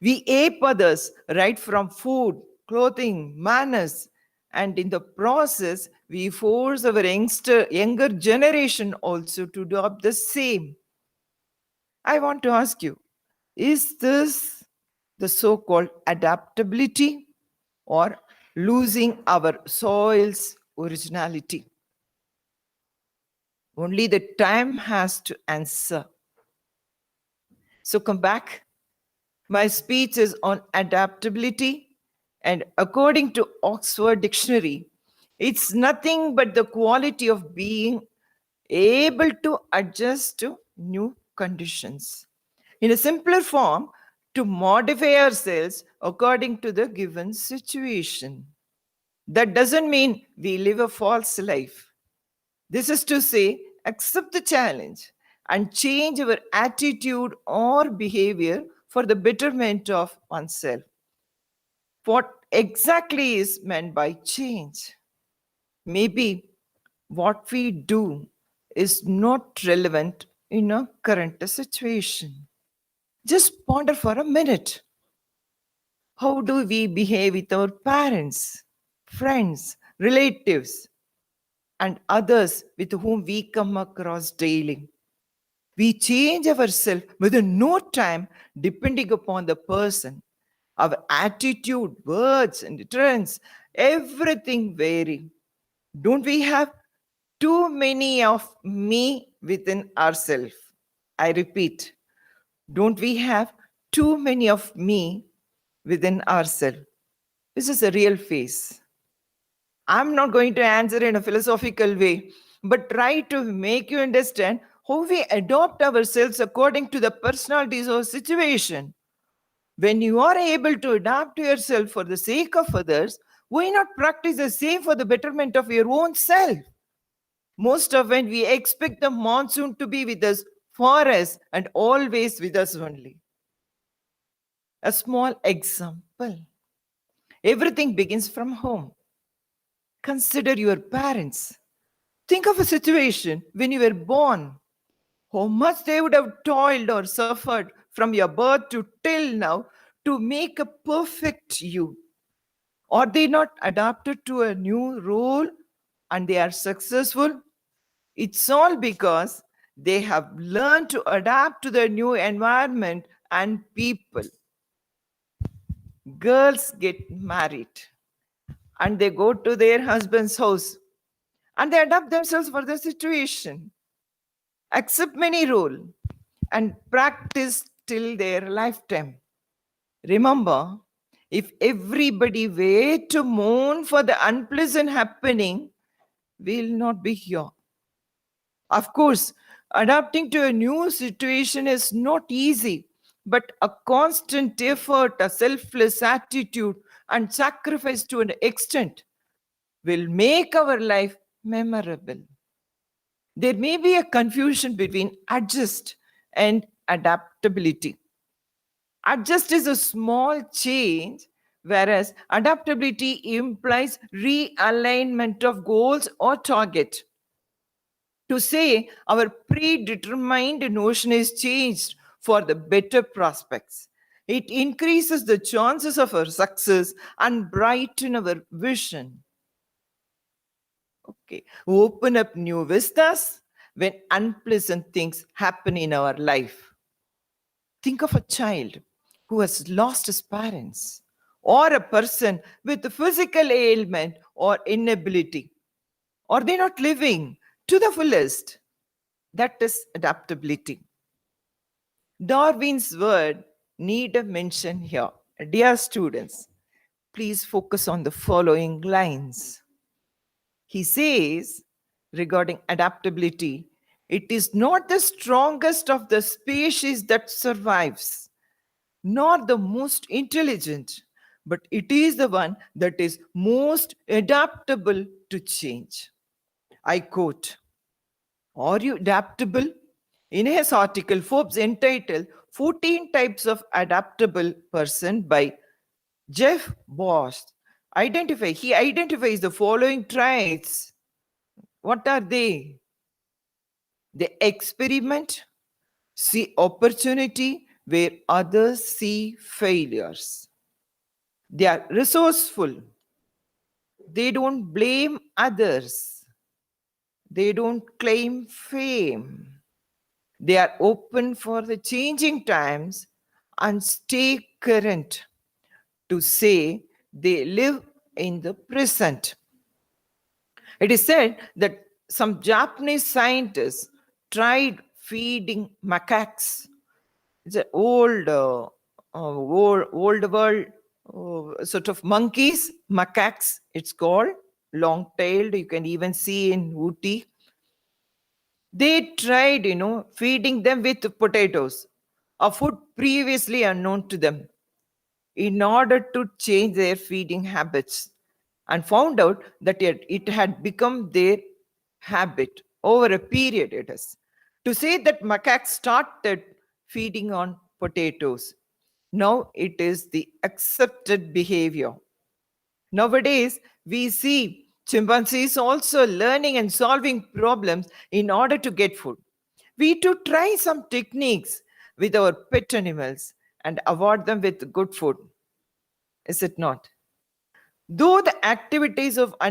We ape others right from food, clothing, manners, and in the process, we force our younger generation also to adopt the same. I want to ask you, is this the so-called adaptability or losing our soil's originality? Only the time has to answer. So come back. My speech is on adaptability, and according to Oxford Dictionary, it's nothing but the quality of being able to adjust to new conditions. In a simpler form, to modify ourselves according to the given situation. That doesn't mean we live a false life. This is to say, accept the challenge and change our attitude or behavior for the betterment of oneself. What exactly is meant by change? Maybe what we do is not relevant in a current situation. Just ponder for a minute. How do we behave with our parents, friends, relatives, and others with whom we come across daily? We change ourselves within no time depending upon the person. Our attitude, words, and trends, everything vary. Don't we have too many of me within ourselves? I repeat, don't we have too many of me within ourselves? This is a real face. I'm not going to answer in a philosophical way, but try to make you understand how we adopt ourselves according to the personalities or situation. When you are able to adapt yourself for the sake of others, why not practice the same for the betterment of your own self? Most often we expect the monsoon to be with us, for us, and always with us only. A small example. Everything begins from home. Consider your parents. Think of a situation when you were born. How much they would have toiled or suffered from your birth to till now to make a perfect you. Are they not adapted to a new role and they are successful? It's all because they have learned to adapt to the new environment and people. Girls get married and they go to their husband's house and they adapt themselves for the situation, accept many role, and practice till their lifetime. Remember, if everybody were to mourn for the unpleasant happening, we'll not be here. Of course, adapting to a new situation is not easy, but a constant effort, a selfless attitude, and sacrifice to an extent will make our life memorable. There may be a confusion between adjust and adaptability. Adjust is a small change, whereas adaptability implies realignment of goals or target. to say our predetermined notion is changed for the better prospects. It increases the chances of our success and brighten our vision. Okay, open up new vistas when unpleasant things happen in our life. Think of a child who has lost his parents, or a person with a physical ailment or inability, or they're not living to the fullest. That is adaptability. Darwin's word need a mention here. Dear students, please focus on the following lines. He says, regarding adaptability, it is not the strongest of the species that survives, nor the most intelligent, but it is the one that is most adaptable to change. I quote, "Are you adaptable?" In his article, Forbes entitled 14 Types of Adaptable Person by Jeff Bosch, he identifies the following traits. What are they? They experiment, see opportunity where others see failures. They are resourceful. They don't blame others. They don't claim fame. They are open for the changing times and stay current. To say they live in the present. It is said that some Japanese scientists tried feeding macaques. It's an old world sort of monkeys, macaques, it's called, long-tailed. You can even see in Ooty. They tried, feeding them with potatoes, a food previously unknown to them, in order to change their feeding habits, and found out that it had become their habit over a period. It is to say that macaques started feeding on potatoes. Now it is the accepted behavior. Nowadays, we see chimpanzees also learning and solving problems in order to get food. We too try some techniques with our pet animals and award them with good food. Is it not? Though the activities of animals